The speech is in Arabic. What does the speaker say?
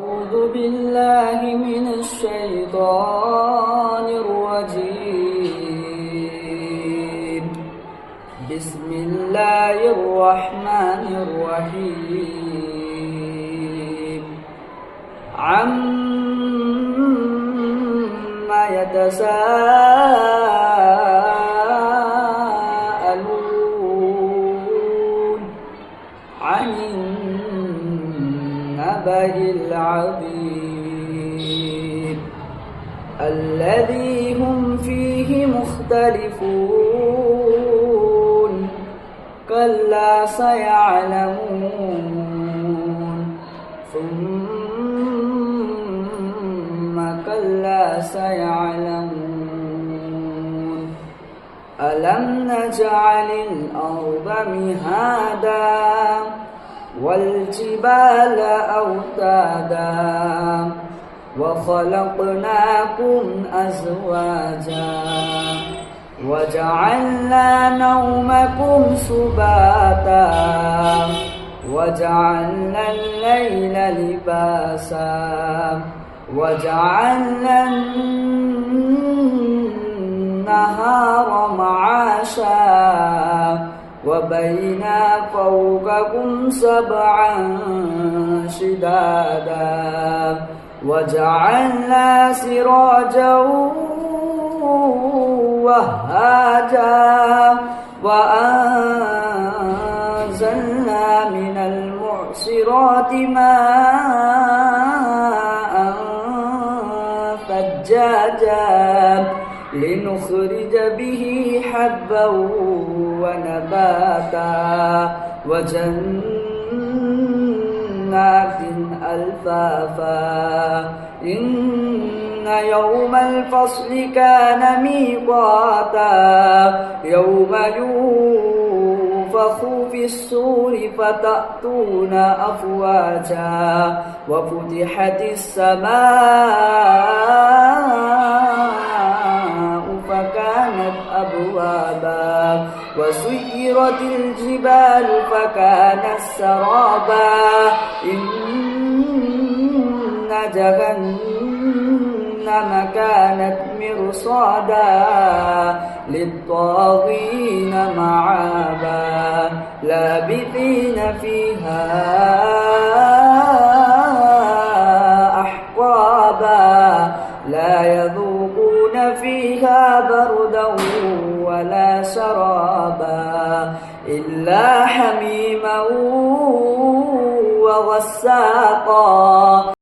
أعوذ بالله من الشيطان الرجيم. بسم الله الرحمن الرحيم. عما يتساءلون عن النبأ العظيم الذي هم فيه مختلفون كلا سيعلمون ثم كلا سيعلمون ألم نجعل الأرض مهادا والجبال أوتادا وخلقناكم أزواجا وجعلنا نومكم سباتا وجعلنا الليل لباسا وجعلنا النهار معاشا وبينا فوقكم سبعا شدادا وجعلنا سراجا وهاجا وأنزلنا من المعصرات ماء ثجاجا لنخرج به حبا ونباتا وجنات ألفافا إن يوم الفصل كان ميقاتا يوم ينفخ في الصور فتأتون أفواجا وفتحت السماء فكانت أبوابا وسيرت الجبال فكانت سرابا إن جهنم كانت مرصادا للطاغين مآبا لابثين فيها أحقابا لا يذوقون فيها بردا ولا شرابا إلا حميما وغساقا.